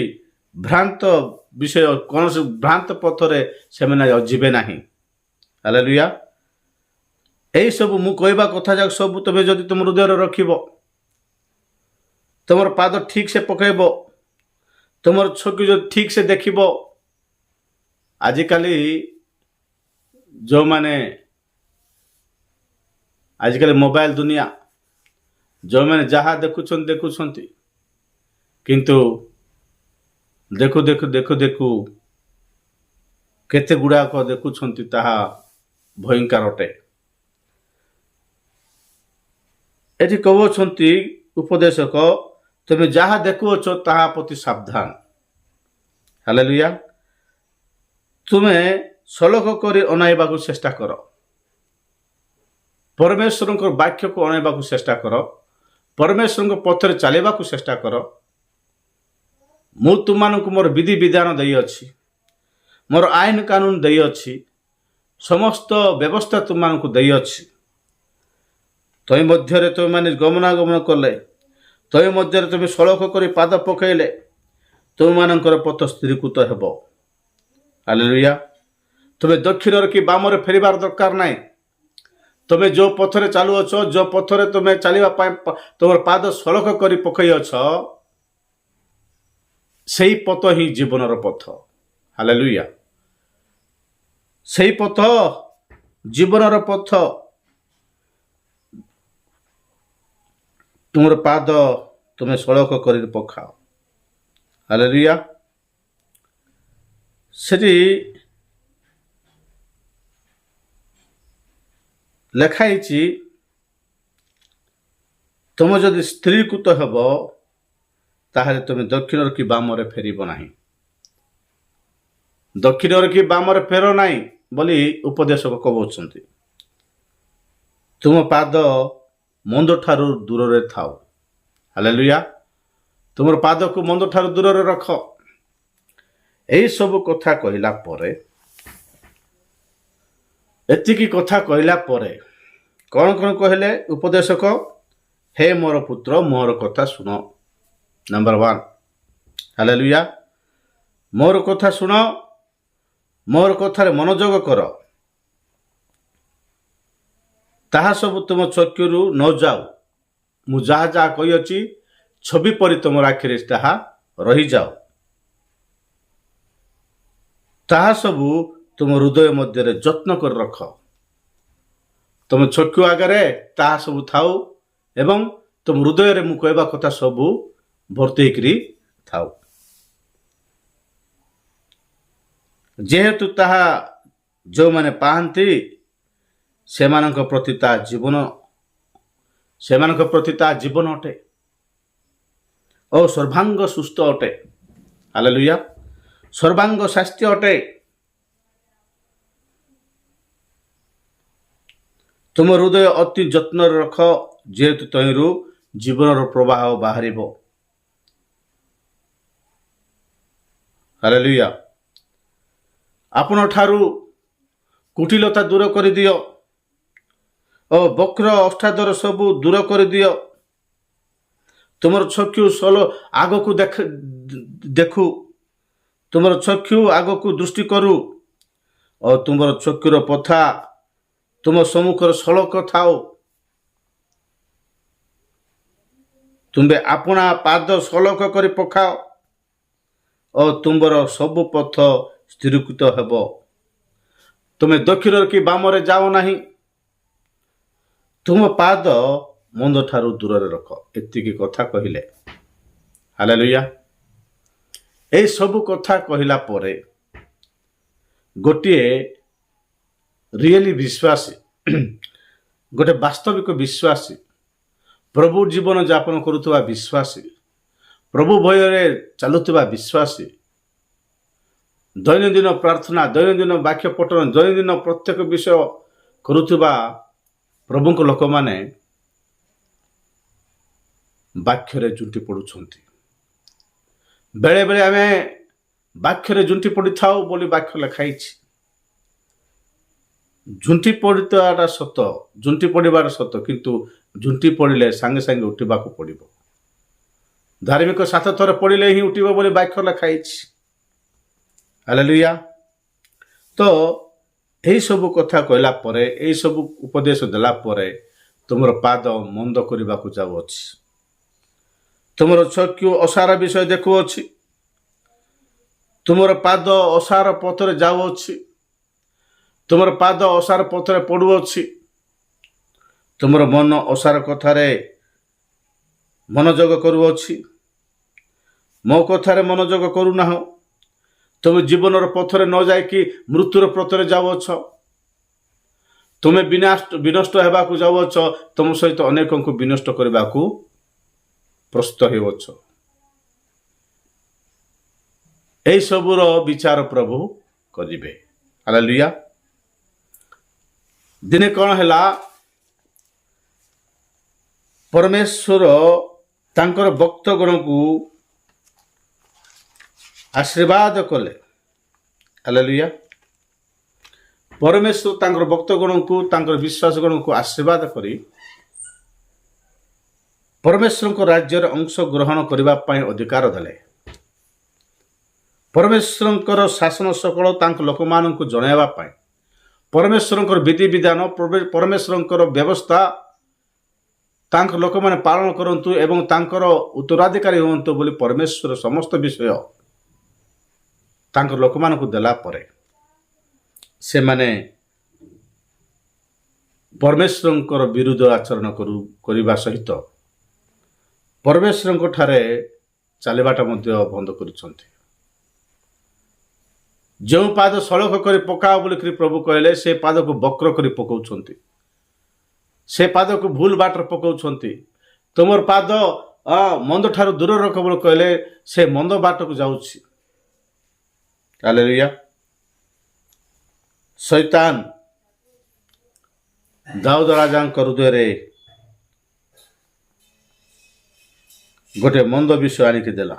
ଭ୍ରାନ୍ତ ବିଷୟ, କୌଣସି ଭ୍ରାନ୍ତ ପଥରେ ସେମାନେ ଯିବେ ନାହିଁ। ହାଲେଲୁୟା। ଏହିସବୁ ମୁଁ କହିବା କଥା ଯାକ ସବୁ ତୁମେ ଯଦି ତୁମ ହୃଦୟରେ ରଖିବ, ତୁମର ପାଦ ଠିକ୍ ସେ ପକାଇବ, ତୁମର ଚକ୍ଷୁ ଯଦି ଠିକ୍ ସେ ଦେଖିବ। ଆଜିକାଲି ମୋବାଇଲ ଦୁନିଆ, ଯେଉଁମାନେ ଯାହା ଦେଖୁଛନ୍ତି, କିନ୍ତୁ ଦେଖୁ କେତେ ଗୁଡ଼ାକ ଦେଖୁଛନ୍ତି, ତାହା ଭୟଙ୍କର ଅଟେ। ଏଠି କହୁଅଛନ୍ତି ଉପଦେଶକ, ତୁମେ ଯାହା ଦେଖୁଅଛ ତାହା ପ୍ରତି ସାବଧାନ। ହାଲେଲୁୟା। ତୁମେ ସଲଖ କରି ଅନାଇବାକୁ ଚେଷ୍ଟା କର। ପରମେଶ୍ୱରଙ୍କ ବାକ୍ୟକୁ ଅଣାଇବାକୁ ଚେଷ୍ଟା କର। ପରମେଶ୍ୱରଙ୍କ ପଥରେ ଚାଲିବାକୁ ଚେଷ୍ଟା କର। ମୁଁ ତୁମମାନଙ୍କୁ ମୋର ବିଧି ବିଧାନ ଦେଇଅଛି, ମୋର ଆଇନ କାନୁନ ଦେଇଅଛି, ସମସ୍ତ ବ୍ୟବସ୍ଥା ତୁମମାନଙ୍କୁ ଦେଇଅଛି। ତଇ ମଧ୍ୟରେ ତୁମେମାନେ ଗମନାଗମନ କଲେ, ତଇ ମଧ୍ୟରେ ତୁମେ ସଳଖ କରି ପାଦ ପକାଇଲେ ତୁମମାନଙ୍କର ପଥ ସ୍ଥିରୀକୃତ ହେବ। ହାଲେଲୁୟା। ତୁମେ ଦକ୍ଷିଣରେ କି ବାମରେ ଫେରିବାର ଦରକାର ନାହିଁ। ତୁମେ ଯେଉଁ ପଥରେ ଚାଲୁଅଛ, ଯେଉଁ ପଥରେ ତୁମେ ଚାଲିବା ପାଇଁ ତୁମର ପାଦ ସଳଖ କରି ପକାଇଅଛ, ସେହି ପଥ ହିଁ ଜୀବନର ପଥ। ହାଲେଲୁୟା। ସେହି ପଥ ଜୀବନର ପଥ। ତୁମର ପାଦ ତୁମେ ସଳଖ କରି ପକାଅ। ହାଲେଲୁୟା। ସେଠି ଲେଖା ହେଇଛି, ତୁମେ ଯଦି ସ୍ଥିରୀକୃତ ହେବ ତାହେଲେ ତୁମେ ଦକ୍ଷିଣରେ କି ବାମରେ ଫେରିବ ନାହିଁ। ଦକ୍ଷିଣରେ କି ବାମରେ ଫେର ନାହିଁ ବୋଲି ଉପଦେଶକ କହୁଛନ୍ତି। ତୁମ ପାଦ ମନ୍ଦ ଠାରୁ ଦୂରରେ ଥାଉ। ହାଲେଲୁୟା। ତୁମର ପାଦକୁ ମନ୍ଦ ଠାରୁ ଦୂରରେ ରଖ। ଏହି ସବୁ କଥା କହିଲା ପରେ, ଏତିକି କଥା କହିଲା ପରେ କ'ଣ କ'ଣ କହିଲେ ଉପଦେଶକ? ହେ ମୋର ପୁତ୍ର, ମୋର କଥା ଶୁଣ। Number 1, hallelujah. ମୋର କଥା ଶୁଣ, ମୋର କଥାରେ ମନୋଯୋଗ କର। ତାହା ସବୁ ତୁମ ଚକ୍ଷୁରୁ ନ ଯାଉ। ମୁଁ ଯାହା ଯାହା କହିଅଛି ଛବି ପରି ତୁମର ଆଖିରେ ତାହା ରହିଯାଉ। ତାହା ସବୁ ତୁମ ହୃଦୟ ମଧ୍ୟରେ ଯତ୍ନ କରି ରଖ। ତୁମ ଚକ୍ଷୁ ଆଗରେ ତାହା ସବୁ ଥାଉ ଏବଂ ତୁମ ହୃଦୟରେ ମୁଁ କହିବା କଥା ସବୁ ଭର୍ତ୍ତି ହେଇକରି ଥାଉ। ଯେହେତୁ ତାହା ଯେଉଁମାନେ ପାଆନ୍ତି ସେମାନଙ୍କ ପ୍ରତି ତା ଜୀବନ ଅଟେ ଓ ସର୍ବାଙ୍ଗ ସୁସ୍ଥ ଅଟେ। ହାଲେଲୁୟା। ସର୍ବାଙ୍ଗ ସ୍ୱାସ୍ଥ୍ୟ ଅଟେ। ତୁମ ହୃଦୟ ଅତି ଯତ୍ନରେ ରଖ, ଯେହେତୁ ତହିଁରୁ ଜୀବନର ପ୍ରବାହ ବାହାରିବ। ହାଲେଲୁୟା। ଆପଣ ଠାରୁ କୁଟିଳତା ଦୂର କରିଦିଅ ଓ ବକ୍ର ଅଷ୍ଟାଦର ସବୁ ଦୂର କରିଦିଅ। ତୁମର ଚକ୍ଷୁ ଆଗକୁ ଦେଖୁ, ତୁମର ଚକ୍ଷୁ ଆଗକୁ ଦୃଷ୍ଟି କରୁ ଓ ତୁମର ଚକ୍ଷୁର ପଥା ତୁମ ସମ୍ମୁଖରେ ସଳଖ ଥାଉ। ତୁମେ ଆପଣା ପାଦ ସଳଖ କରି ପକାଅ ଓ ତୁମର ସବୁ ପଥ ସ୍ଥିରୀକୃତ ହେବ। ତୁମେ ଦକ୍ଷିଣରେ କି ବାମରେ ଯାଅ ନାହିଁ। ତୁମ ପାଦ ମନ୍ଦ ଠାରୁ ଦୂରରେ ରଖ। ଏତିକି କଥା କହିଲେ। ହାଲେଲୁୟା। ଏହି ସବୁ କଥା କହିଲା ପରେ ଗୋଟିଏ ରିଏଲି ବିଶ୍ୱାସୀ, ଗୋଟେ ବାସ୍ତବିକ ବିଶ୍ୱାସୀ, ପ୍ରଭୁ ଜୀବନ ଯାପନ କରୁଥିବା ବିଶ୍ୱାସୀ, ପ୍ରଭୁ ଭୟରେ ଚାଲୁଥିବା ବିଶ୍ୱାସୀ, ଦୈନନ୍ଦିନ ପ୍ରାର୍ଥନା, ଦୈନନ୍ଦିନ ବାକ୍ୟ ପଠନ, ଦୈନନ୍ଦିନ ପ୍ରତ୍ୟେକ ବିଷୟ କରୁଥିବା ପ୍ରଭୁଙ୍କ ଲୋକମାନେ ବାକ୍ୟରେ ଝୁଣ୍ଟି ପଡ଼ୁଛନ୍ତି। ବେଳେବେଳେ ଆମେ ବାକ୍ୟରେ ଝୁଣ୍ଟି ପଡ଼ିଥାଉ ବୋଲି ବାକ୍ୟ ଲେଖାଇଛି। ଝୁଣ୍ଟି ପଡ଼ିବାଟା ସତ, ଝୁଣ୍ଟି ପଡ଼ିବାଟା ସତ, କିନ୍ତୁ ଝୁଣ୍ଟି ପଡ଼ିଲେ ସାଙ୍ଗେ ସାଙ୍ଗେ ଉଠିବାକୁ ପଡ଼ିବ। ଧାର୍ମିକ 7 ଥର ପଡ଼ିଲେ ହିଁ ଉଠିବ ବୋଲି ବାକ୍ୟ ଲେଖାଇଛି। ହାଲେଲୁୟା। ତ ଏହିସବୁ କଥା କହିଲା ପରେ, ଏହିସବୁ ଉପଦେଶ ଦେଲା ପରେ ତୁମର ପାଦ ମନ୍ଦ କରିବାକୁ ଯାଉଅଛି। ତୁମର ଚକ୍ଷୁ ଅସାର ବିଷୟ ଦେଖୁଅଛି। ତୁମର ପାଦ ଅସାର ପଥରେ ଯାଉଅଛି। ତୁମର ପାଦ ଅସାର ପଥରେ ପଡ଼ୁଅଛି। ତୁମର ମନ ଅସାର କଥାରେ ମନୋଯୋଗ କରୁଅଛି। ମୋ କଥାରେ ମନୋଯୋଗ କରୁନାହଁ। ତୁମେ ଜୀବନର ପଥରେ ନ ଯାଇକି ମୃତ୍ୟୁର ପଥରେ ଯାଉଅଛ। ତୁମେ ବିନଷ୍ଟ ହେବାକୁ ଯାଉଅଛ। ତୁମ ସହିତ ଅନେକଙ୍କୁ ବିନଷ୍ଟ କରିବାକୁ ପ୍ରସ୍ତୁତ ହେଉଅଛ। ଏହିସବୁର ବିଚାର ପ୍ରଭୁ କରିବେ। ହାଲେଲୁୟା। ଦିନେ କ'ଣ ହେଲା, ପରମେଶ୍ୱର ତାଙ୍କର ଭକ୍ତଗଣକୁ ଆଶୀର୍ବାଦ କଲେ। ହାଲେଲୁୟା। ପରମେଶ୍ୱର ତାଙ୍କର ଭକ୍ତଗଣକୁ, ତାଙ୍କର ବିଶ୍ୱାସଗଣକୁ ଆଶୀର୍ବାଦ କରି ପରମେଶ୍ୱରଙ୍କ ରାଜ୍ୟରେ ଅଂଶ ଗ୍ରହଣ କରିବା ପାଇଁ ଅଧିକାର ଦେଲେ। ପରମେଶ୍ୱରଙ୍କର ଶାସନ ସକଳ ତାଙ୍କ ଲୋକମାନଙ୍କୁ ଜଣାଇବା ପାଇଁ, ପରମେଶ୍ୱରଙ୍କର ବିଧିବିଧାନ, ପରମେଶ୍ୱରଙ୍କର ବ୍ୟବସ୍ଥା ତାଙ୍କ ଲୋକମାନେ ପାଳନ କରନ୍ତୁ ଏବଂ ତାଙ୍କର ଉତ୍ତରାଧିକାରୀ ହୁଅନ୍ତୁ ବୋଲି ପରମେଶ୍ୱର ସମସ୍ତ ବିଷୟ ତାଙ୍କ ଲୋକମାନଙ୍କୁ ଦେଲା ପରେ ସେମାନେ ପରମେଶ୍ୱରଙ୍କର ବିରୁଦ୍ଧ ଆଚରଣ କରିବା ସହିତ ପରମେଶ୍ୱରଙ୍କ ଠାରେ ଚାଲିବାଟା ମଧ୍ୟ ବନ୍ଦ କରୁଛନ୍ତି। ଯେଉଁ ପାଦ ସଳଖ କରି ପକାଅ ବୋଲିକରି ପ୍ରଭୁ କହିଲେ, ସେ ପାଦକୁ ବକ୍ର କରି ପକାଉଛନ୍ତି, ସେ ପାଦକୁ ଭୁଲ ବାଟରେ ପକାଉଛନ୍ତି। ତୁମର ପାଦ ମନ୍ଦ ଠାରୁ ଦୂର ରଖ ବୋଲି କହିଲେ ସେ ମନ୍ଦ ବାଟକୁ ଯାଉଛି। ହାଲେଲୁୟା। ଶୈତାନ ଦାଉଦ ରାଜାଙ୍କ ହୃଦୟରେ ଗୋଟେ ମନ୍ଦ ବିଷୟ ଆଣିକି ଦେଲା,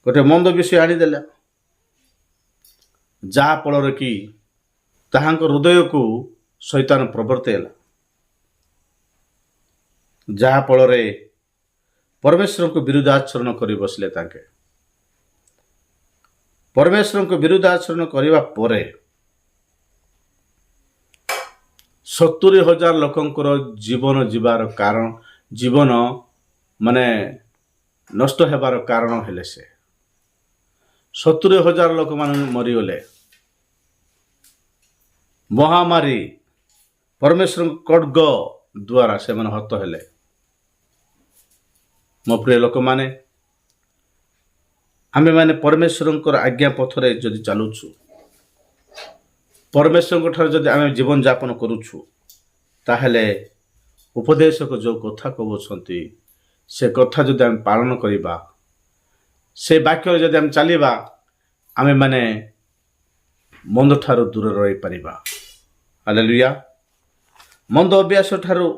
ଗୋଟେ ମନ୍ଦ ବିଷୟ ଆଣିଦେଲା, ଯାହା ଫଳରେ କି ତାହାଙ୍କ ହୃଦୟକୁ ଶୈତାନ ପ୍ରବର୍ତ୍ତେଇଲା, ଯାହା ଫଳରେ ପରମେଶ୍ୱରଙ୍କୁ ବିରୁଦ୍ଧ ଆଚରଣ କରି ବସିଲେ। ତାଙ୍କେ ପରମେଶ୍ୱରଙ୍କୁ ବିରୁଦ୍ଧ ଆଚରଣ କରିବା ପରେ 70,000 ଲୋକଙ୍କର ଜୀବନ ମାନେ ନଷ୍ଟ ହେବାର କାରଣ ହେଲେ। ସେ 70,000 ଲୋକମାନେ ମରିଗଲେ। ମହାମାରୀ ପରମେଶ୍ୱରଙ୍କ ଖଡ୍ଗ ଦ୍ୱାରା ସେମାନେ ହତ ହେଲେ। ମୋ ପ୍ରିୟ ଲୋକମାନେ, ଆମେମାନେ ପରମେଶ୍ୱରଙ୍କର ଆଜ୍ଞା ପଥରେ ଯଦି ଚାଲୁଛୁ, ପରମେଶ୍ୱରଙ୍କ ଠାରେ ଯଦି ଆମେ ଜୀବନଯାପନ କରୁଛୁ, ତାହେଲେ ଉପଦେଶକ ଯେଉଁ କଥା କହୁଛନ୍ତି ସେ କଥା ଯଦି ଆମେ ପାଳନ କରିବା, ସେ ବାକ୍ୟରେ ଯଦି ଆମେ ଚାଲିବା, ଆମେମାନେ ମନ୍ଦ ଠାରୁ ଦୂରରେ ରହିପାରିବା। ହାଲେଲୁୟା। ମନ୍ଦ ଅଭ୍ୟାସ ଠାରୁ,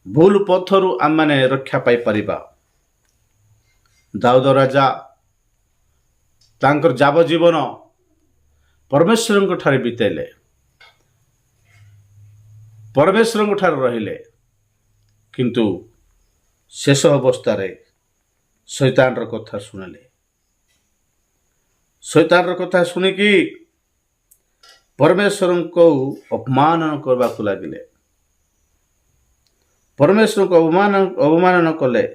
ଭୁଲ ପଥରୁ ଆମେମାନେ ରକ୍ଷା ପାଇପାରିବା। ଦାଉଦ ରାଜା ତାଙ୍କର ଯାବଜୀବନ ପରମେଶ୍ୱରଙ୍କ ଠାରେ ବିତେଇଲେ, ପରମେଶ୍ୱରଙ୍କ ଠାରେ ରହିଲେ, କିନ୍ତୁ ଶେଷ ଅବସ୍ଥାରେ ଶୈତାନର କଥା ଶୁଣିଲେ। ଶୈତାନର କଥା ଶୁଣିକି ପରମେଶ୍ୱରଙ୍କୁ ଅପମାନ କରିବାକୁ ଲାଗିଲେ। ପରମେଶ୍ୱରଙ୍କୁ ଅବମାନନା କଲେ।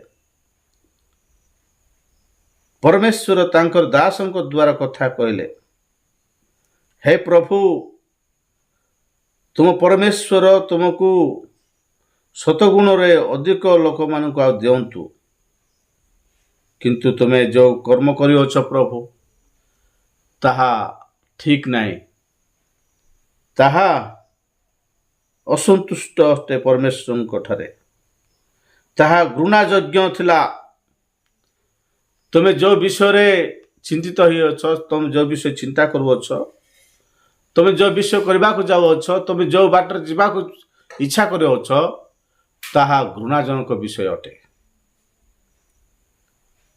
ପରମେଶ୍ୱର ତାଙ୍କର ଦାସଙ୍କ ଦ୍ୱାରା କଥା କହିଲେ, ହେ ପ୍ରଭୁ, ତୁମ ପରମେଶ୍ୱର ତୁମକୁ ଶତଗୁଣରେ ଅଧିକ ଲୋକମାନଙ୍କୁ ଆଉ ଦିଅନ୍ତୁ, କିନ୍ତୁ ତୁମେ ଯେଉଁ କର୍ମ କରିଅଛ ପ୍ରଭୁ, ତାହା ଠିକ ନାହିଁ, ତାହା ଅସନ୍ତୁଷ୍ଟ ଅଟେ ପରମେଶ୍ୱରଙ୍କ ଠାରେ, ତାହା ଘୃଣା ଯଜ୍ଞ ଥିଲା। ତୁମେ ଯେଉଁ ବିଷୟରେ ଚିନ୍ତିତ ହୋଇଅଛ, ତୁମେ ଯେଉଁ ବିଷୟ ଚିନ୍ତା କରୁଅଛ, ତୁମେ ଯେଉଁ ବିଷୟ କରିବାକୁ ଯାଉଅଛ, ତୁମେ ଯେଉଁ ବାଟରେ ଯିବାକୁ ଇଚ୍ଛା କରୁଅଛ, ତାହା ଘୃଣାଜନକ ବିଷୟ ଅଟେ।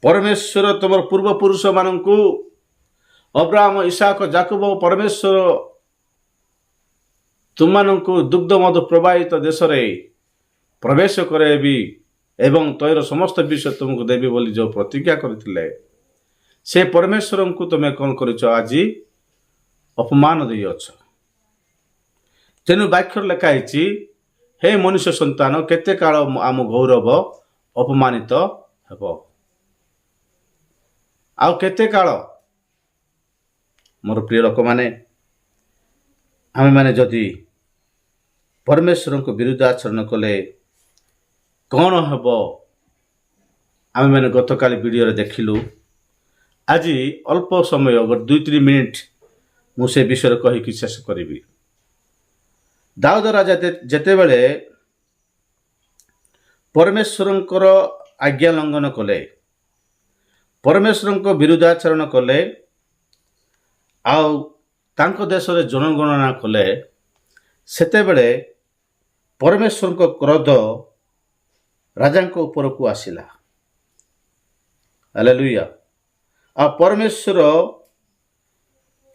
ପରମେଶ୍ୱର ତୁମର ପୂର୍ବପୁରୁଷମାନଙ୍କୁ ଅବ୍ରାହମ, ଇସାକ, ଯାକୋବ, ପରମେଶ୍ୱର ତୁମମାନଙ୍କୁ ଦୁଗ୍ଧ ମଧୁ ପ୍ରବାହିତ ଦେଶରେ ପ୍ରବେଶ କରାଇବି ଏବଂ ତୈର ସମସ୍ତ ବିଷୟ ତୁମକୁ ଦେବି ବୋଲି ଯେଉଁ ପ୍ରତିଜ୍ଞା କରିଥିଲେ, ସେ ପରମେଶ୍ୱରଙ୍କୁ ତୁମେ କ'ଣ କରିଛ? ଆଜି ଅପମାନ ଦେଇଅଛ। ତେଣୁ ବାକ୍ୟରେ ଲେଖା ହେଇଛି, ହେ ମନୁଷ୍ୟ ସନ୍ତାନ, କେତେ କାଳ ଆମ ଗୌରବ ଅପମାନିତ ହେବ? ଆଉ କେତେ କାଳ? ମୋର ପ୍ରିୟ ଲୋକମାନେ, ଆମେମାନେ ଯଦି ପରମେଶ୍ୱରଙ୍କ ବିରୁଦ୍ଧ ଆଚରଣ କଲେ କ'ଣ ହେବ? ଆମେମାନେ ଗତକାଲି ଭିଡ଼ିଓରେ ଦେଖିଲୁ। ଆଜି ଅଳ୍ପ ସମୟ, 2-3 ମିନିଟ୍ ମୁଁ ସେ ବିଷୟରେ କହିକି ଶେଷ କରିବି। ଦାଉଦ ରାଜା ଯେତେବେଳେ ପରମେଶ୍ୱରଙ୍କର ଆଜ୍ଞା ଲଙ୍ଘନ କଲେ, ପରମେଶ୍ୱରଙ୍କ ବିରୁଦ୍ଧାଚରଣ କଲେ ଆଉ ତାଙ୍କ ଦେଶରେ ଜନଗଣନା କଲେ, ସେତେବେଳେ ପରମେଶ୍ୱରଙ୍କ କ୍ରୋଧ ରାଜାଙ୍କ ଉପରକୁ ଆସିଲା। ହାଲେଲୁୟା। ଆଉ ପରମେଶ୍ୱର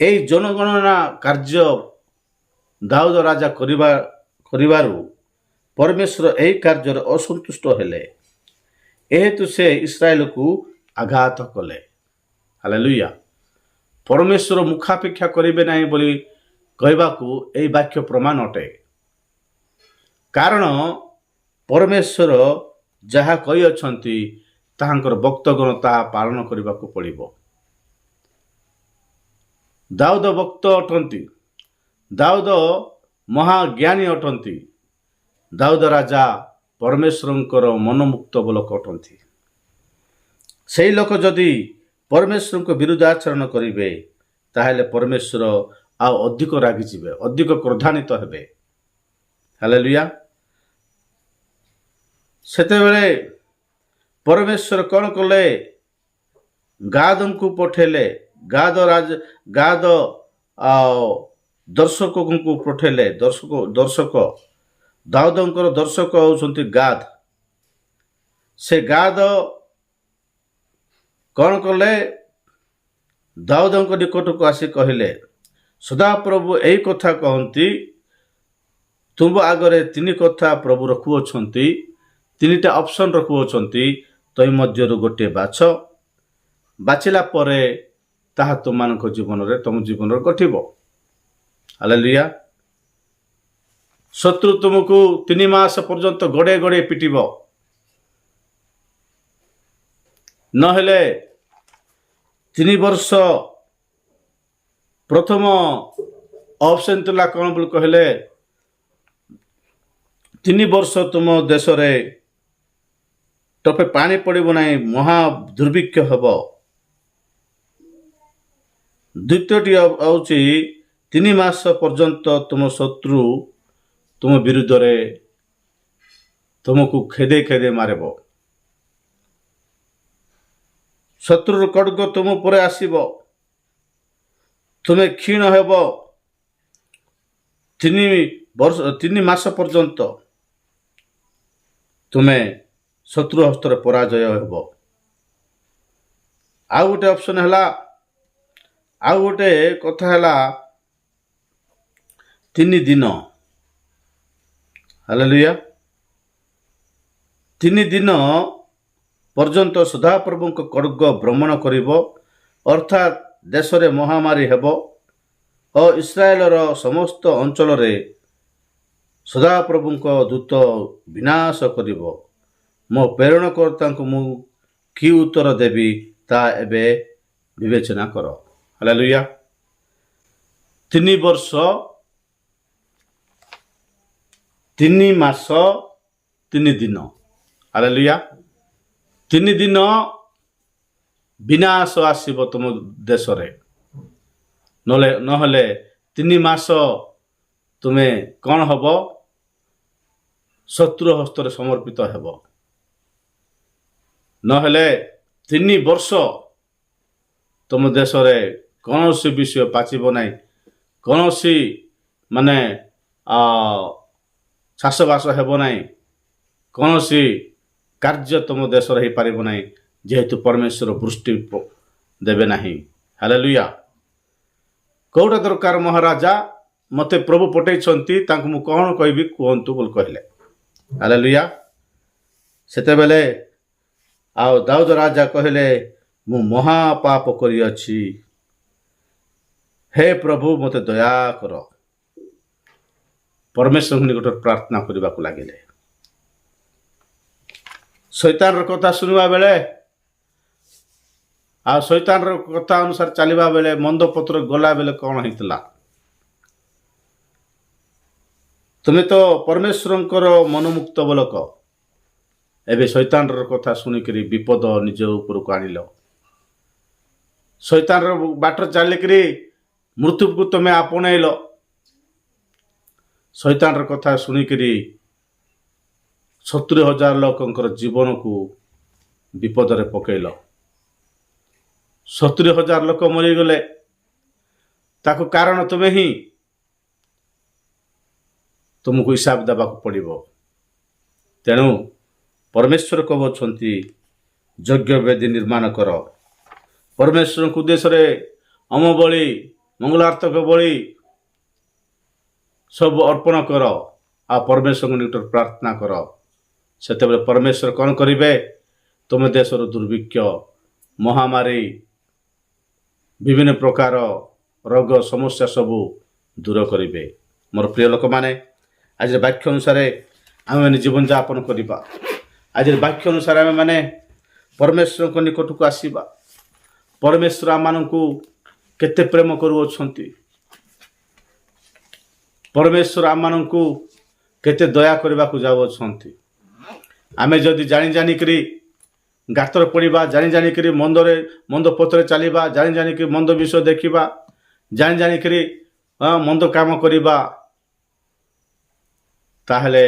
ଏହି ଜନଗଣନା କାର୍ଯ୍ୟ ଦାଉଦ ରାଜା କରିବାରୁ ପରମେଶ୍ୱର ଏହି କାର୍ଯ୍ୟରେ ଅସନ୍ତୁଷ୍ଟ ହେଲେ। ଏହେତୁ ସେ ଇସ୍ରାଏଲକୁ ଆଘାତ କଲେ। ହାଲେଲୁୟା। ପରମେଶ୍ୱର ମୁଖାପେକ୍ଷା କରିବେ ନାହିଁ ବୋଲି କହିବାକୁ ଏହି ବାକ୍ୟ ପ୍ରମାଣ ଅଟେ। କାରଣ ପରମେଶ୍ୱର ଯାହା କହିଅଛନ୍ତି ତାହାଙ୍କର ଭକ୍ତଗଣ ତାହା ପାଳନ କରିବାକୁ ପଡ଼ିବ। ଦାଉଦ ଭକ୍ତ ଅଟନ୍ତି। ଦାଉଦ ମହାଜ୍ଞାନୀ ଅଟନ୍ତି। ଦାଉଦ ରାଜା ପରମେଶ୍ୱରଙ୍କର ମନମୁକ୍ତ ଲୋକ ଅଟନ୍ତି। ସେହି ଲୋକ ଯଦି ପରମେଶ୍ୱରଙ୍କ ବିରୁଦ୍ଧାଚରଣ କରିବେ, ତାହେଲେ ପରମେଶ୍ୱର ଆଉ ଅଧିକ ରାଗିଯିବେ, ଅଧିକ କ୍ରୋଧାନ୍ୱିତ ହେବେ। ହାଲେଲୁୟା। ସେତେବେଳେ ପରମେଶ୍ୱର କ'ଣ କଲେ? ଗାଦଙ୍କୁ ପଠେଇଲେ। ଗାଦ ଦର୍ଶକଙ୍କୁ ପଠେଇଲେ। ଦର୍ଶକ ଦାଉଦଙ୍କର ଦର୍ଶକ ହେଉଛନ୍ତି ଗାଦ। ସେ ଗାଦ କ'ଣ କଲେ? ଦାଉଦଙ୍କ ନିକଟକୁ ଆସି କହିଲେ, ସଦାପ୍ରଭୁ ଏହି କଥା କହନ୍ତି, ତୁମ ଆଗରେ ତିନି କଥା ପ୍ରଭୁ ରଖୁଅଛନ୍ତି, ତିନିଟା ଅପସନ୍ ରଖୁଅଛନ୍ତି, ତଇ ମଧ୍ୟରୁ ଗୋଟିଏ ବାଛ। ବାଛିଲା ପରେ ତାହା ତମ ଜୀବନରେ ଘଟିବ। ହାଲେଲୁୟା। ଶତ୍ରୁ ତୁମକୁ 3 ମାସ ପର୍ଯ୍ୟନ୍ତ ଗୋଡ଼େ ଗୋଡ଼େ ପିଟିବ। ନହେଲେ 3 ବର୍ଷ ପ୍ରଥମ ଅପସନ୍ ଥିଲା କ'ଣ ବୋଲି କହିଲେ, 3 ବର୍ଷ ତୁମ ଦେଶରେ ଟୋପେ ପାଣି ପଡ଼ିବ ନାହିଁ, ମହା ଦୁର୍ଭିକ୍ଷ ହେବ। ଦ୍ୱିତୀୟଟି ହେଉଛି 3 ମାସ ପର୍ଯ୍ୟନ୍ତ ତୁମ ଶତ୍ରୁ ତୁମ ବିରୁଦ୍ଧରେ ତୁମକୁ ଖେଦେ ମାରିବ। ଶତ୍ରୁର ଖଡ୍ଗ ତୁମ ଉପରେ ଆସିବ, ତୁମେ କ୍ଷୀଣ ହେବ। 3 ମାସ ପର୍ଯ୍ୟନ୍ତ ତୁମେ ଶତ୍ରୁ ହସ୍ତରେ ପରାଜୟ ହେବ। ଆଉ ଗୋଟେ ଅପସନ୍ ହେଲା, ଆଉ ଗୋଟେ କଥା ହେଲା 3 ଦିନ। ହାଲେଲୁୟା। 3 ଦିନ ପର୍ଯ୍ୟନ୍ତ ସଦାପ୍ରଭୁଙ୍କ ଖଡ୍ଗ ଭ୍ରମଣ କରିବ, ଅର୍ଥାତ୍ ଦେଶରେ ମହାମାରୀ ହେବ ଓ ଇସ୍ରାଏଲର ସମସ୍ତ ଅଞ୍ଚଳରେ ସଦାପ୍ରଭୁଙ୍କ ଦୂତ ବିନାଶ କରିବ। ମୋ ପ୍ରେରଣକର୍ତ୍ତାଙ୍କୁ ମୁଁ କି ଉତ୍ତର ଦେବି, ତାହା ଏବେ ବିବେଚନା କର। ହାଲେଲୁୟା। 3 ବର୍ଷ 3 ମାସ 3 ଦିନ। ହାଲେଲୁୟା। 3 ଦିନ ବିନାଶ ଆସିବ ତୁମ ଦେଶରେ। ନହେଲେ 3 ମାସ ତୁମେ କ'ଣ ହେବ? ଶତ୍ରୁ ହସ୍ତରେ ସମର୍ପିତ ହେବ। ନହେଲେ 3 ବର୍ଷ ତୁମ ଦେଶରେ କୌଣସି ବିଷୟ ପାଚିବ ନାହିଁ, କୌଣସି ଚାଷବାସ ହେବ ନାହିଁ, କୌଣସି କାର୍ଯ୍ୟ ତୁମ ଦେଶରେ ହେଇପାରିବ ନାହିଁ, ଯେହେତୁ ପରମେଶ୍ୱର ବୃଷ୍ଟି ଦେବେ ନାହିଁ। ହାଲେଲୁୟା। କୋଉଟା ଦରକାର ମହାରାଜା? ମୋତେ ପ୍ରଭୁ ପଠେଇଛନ୍ତି, ତାଙ୍କୁ ମୁଁ କ'ଣ କହିବି କୁହନ୍ତୁ ବୋଲି କହିଲେ। ହାଲେଲୁୟା। ସେତେବେଳେ ଆଉ ଦାଉଦ ରାଜା କହିଲେ, ମୁଁ ମହାପାପ କରିଅଛି, ହେ ପ୍ରଭୁ ମୋତେ ଦୟା କର। ପରମେଶ୍ୱରଙ୍କ ନିକଟରେ ପ୍ରାର୍ଥନା କରିବାକୁ ଲାଗିଲେ। ଶୈତାନର କଥା ଶୁଣିବା ବେଳେ ଆଉ ଶୈତାନର କଥା ଅନୁସାରେ ଚାଲିବା ବେଳେ, ମନ୍ଦ ପତ୍ର ଗଲା ବେଳେ କ'ଣ ହେଇଥିଲା? ତୁମେ ତ ପରମେଶ୍ୱରଙ୍କର ମନମୁକ୍ତ ଲୋକ, ଏବେ ଶୈତାନର କଥା ଶୁଣିକରି ବିପଦ ନିଜ ଉପରକୁ ଆଣିଲ। ଶୈତାନର ବାଟରେ ଚାଲିକରି ମୃତ୍ୟୁକୁ ତୁମେ ଆପଣେଇଲ। ଶୈତାନର କଥା ଶୁଣିକରି 70,000 ଲୋକଙ୍କର ଜୀବନକୁ ବିପଦରେ ପକେଇଲ। 70,000 ଲୋକ ମରିଗଲେ, ତାକୁ କାରଣ ତୁମେ ହିଁ ତୁମକୁ ହିସାବ ଦେବାକୁ ପଡ଼ିବ। ତେଣୁ ପରମେଶ୍ୱର କହୁଛନ୍ତି ଯଜ୍ଞ ବେଦୀ ନିର୍ମାଣ କର, ପରମେଶ୍ୱରଙ୍କ ଉଦ୍ଦେଶ୍ୟରେ ଅମ ବଳି ମଙ୍ଗଳାର୍ଥକ ବଳି ସବୁ ଅର୍ପଣ କର ଆଉ ପରମେଶ୍ୱରଙ୍କ ନିକଟରେ ପ୍ରାର୍ଥନା କର। ସେତେବେଳେ ପରମେଶ୍ୱର କ'ଣ କରିବେ? ତୁମ ଦେଶର ଦୁର୍ଭିକ୍ଷ, ମହାମାରୀ, ବିଭିନ୍ନ ପ୍ରକାର ରୋଗ ସମସ୍ୟା ସବୁ ଦୂର କରିବେ। ମୋର ପ୍ରିୟ ଲୋକମାନେ, ଆଜିର ବାକ୍ୟ ଅନୁସାରେ ଆମେମାନେ ଜୀବନଯାପନ କରିବା। ଆଜିର ବାକ୍ୟ ଅନୁସାରେ ଆମେମାନେ ପରମେଶ୍ୱରଙ୍କ ନିକଟକୁ ଆସିବା। ପରମେଶ୍ୱର ଆମମାନଙ୍କୁ କେତେ ପ୍ରେମ କରୁଅଛନ୍ତି, ପରମେଶ୍ୱର ଆମମାନଙ୍କୁ କେତେ ଦୟା କରିବାକୁ ଯାଉଅଛନ୍ତି। ଆମେ ଯଦି ଜାଣିକରି ଗାତରେ ପଡ଼ିବା, ଜାଣିକରି ମନ୍ଦ ପଥରେ ଚାଲିବା, ଜାଣିକରି ମନ୍ଦ ବିଷୟ ଦେଖିବା, ଜାଣିକରି ମନ୍ଦ କାମ କରିବା, ତାହେଲେ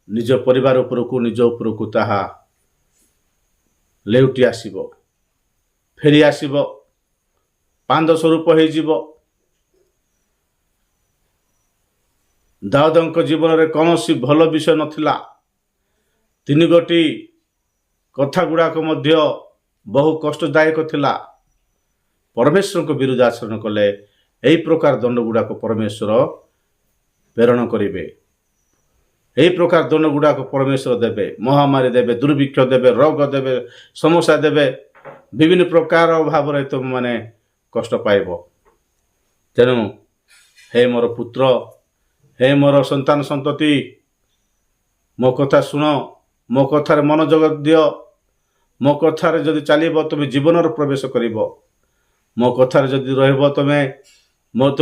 ନିଜ ପରିବାର ଉପରକୁ, ନିଜ ଉପରକୁ ତାହା ଲେଉଟି ଆସିବ, ଫେରି ଆସିବ, ପାନ୍ଦ ସ୍ୱରୂପ ହେଇଯିବ। ଦାଉଦଙ୍କ ଜୀବନରେ କୌଣସି ଭଲ ବିଷୟ ନଥିଲା। 3 ଗୋଟି କଥା ଗୁଡ଼ାକ ମଧ୍ୟ ବହୁ କଷ୍ଟଦାୟକ ଥିଲା। ପରମେଶ୍ୱରଙ୍କ ବିରୁଦ୍ଧ ଆଚରଣ କଲେ ଏହି ପ୍ରକାର ଦଣ୍ଡ ଗୁଡ଼ାକ ପରମେଶ୍ୱର ପ୍ରେରଣ କରିବେ। ଏହି ପ୍ରକାର ଦଣ୍ଡ ଗୁଡ଼ାକ ପରମେଶ୍ୱର ଦେବେ। ମହାମାରୀ ଦେବେ, ଦୁର୍ଭିକ୍ଷ ଦେବେ, ରୋଗ ଦେବେ, ସମସ୍ୟା ଦେବେ, ବିଭିନ୍ନ ପ୍ରକାର ଭାବରେ ତୁମମାନେ କଷ୍ଟ ପାଇବ। ତେଣୁ ହେ ମୋର ପୁତ୍ର, ହେ ମୋର ସନ୍ତାନ ସନ୍ତତି, ମୋ କଥା ଶୁଣ, ମୋ କଥାରେ ମନୋଯୋଗ ଦିଅ। ମୋ କଥାରେ ଯଦି ଚାଲିବ ତୁମେ ଜୀବନରେ ପ୍ରବେଶ କରିବ। ମୋ କଥାରେ ଯଦି ରହିବ ତୁମ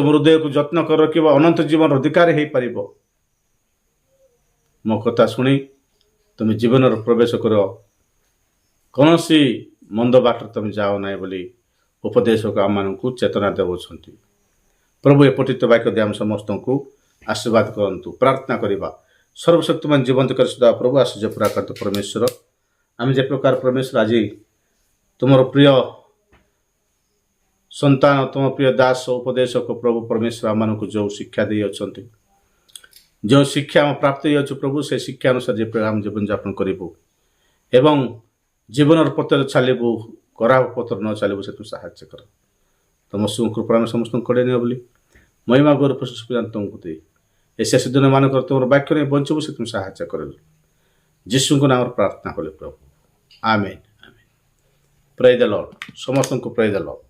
ହୃଦୟକୁ ଯତ୍ନ କରି ରଖିବ, ଅନନ୍ତ ଜୀବନର ଅଧିକାରୀ ହେଇପାରିବ। ମୋ କଥା ଶୁଣି ତୁମେ ଜୀବନରେ ପ୍ରବେଶ କର, କୌଣସି ମନ୍ଦ ବାଟରେ ତୁମେ ଯାଅ ନାହିଁ ବୋଲି ଉପଦେଶକ ଆମମାନଙ୍କୁ ଚେତନା ଦେଉଛନ୍ତି। ପ୍ରଭୁ ଏ ପଠିତ ବାକ୍ୟ ଦେଇ ଆମ ସମସ୍ତଙ୍କୁ ଆଶୀର୍ବାଦ କରନ୍ତୁ। ପ୍ରାର୍ଥନା କରିବା। ସର୍ବଶକ୍ତିମାନ ଜୀବନ୍ତ କରିସୁଧା ପ୍ରଭୁ ଆଶ୍ଚର୍ଯ୍ୟ ପରାକ୍ରାନ୍ତ ପରମେଶ୍ୱର, ଆମେ ଯେ ପ୍ରକାର ପରମେଶ୍ୱର ଆଜି ତୁମର ପ୍ରିୟ ସନ୍ତାନ, ତୁମ ପ୍ରିୟ ଦାସ ଉପଦେଶକ ପ୍ରଭୁ ପରମେଶ୍ୱର ଆମମାନଙ୍କୁ ଯେଉଁ ଶିକ୍ଷା ଦେଇଅଛନ୍ତି, ଯେଉଁ ଶିକ୍ଷା ଆମ ପ୍ରାପ୍ତ ହେଇଅଛୁ ପ୍ରଭୁ, ସେ ଶିକ୍ଷା ଅନୁସାରେ ଯେପରି ଆମେ ଜୀବନଯାପନ କରିବୁ ଏବଂ ଜୀବନର ପଥରେ ଚାଲିବୁ, ଖରାପ ପଥରେ ନ ଚାଲିବୁ, ସେଥିରୁ ସାହାଯ୍ୟ କର। ତୁମ କୃପା ଆମେ ସମସ୍ତଙ୍କୁ କଡ଼େଇ ନିଅ ବୋଲି ମହିମା ଗୌରବ ପ୍ରଶଂସା ତୁମକୁ ଦେଇ ଏ ଶେଷ ଦିନ ମାନଙ୍କର ତୁମର ବାକ୍ୟ ନେଇ ବଞ୍ଚିବୁ, ସେଥିରୁ ସାହାଯ୍ୟ କରିବୁ। ଯୀଶୁଙ୍କ ନାମରେ ପ୍ରାର୍ଥନା କଲେ ପ୍ରଭୁ, ଆମେନ୍। ଆମେନ୍। ପ୍ରେଜ୍ ଦ ଲର୍ଡ। ସମସ୍ତଙ୍କୁ ପ୍ରେଜ୍ ଦ ଲର୍ଡ।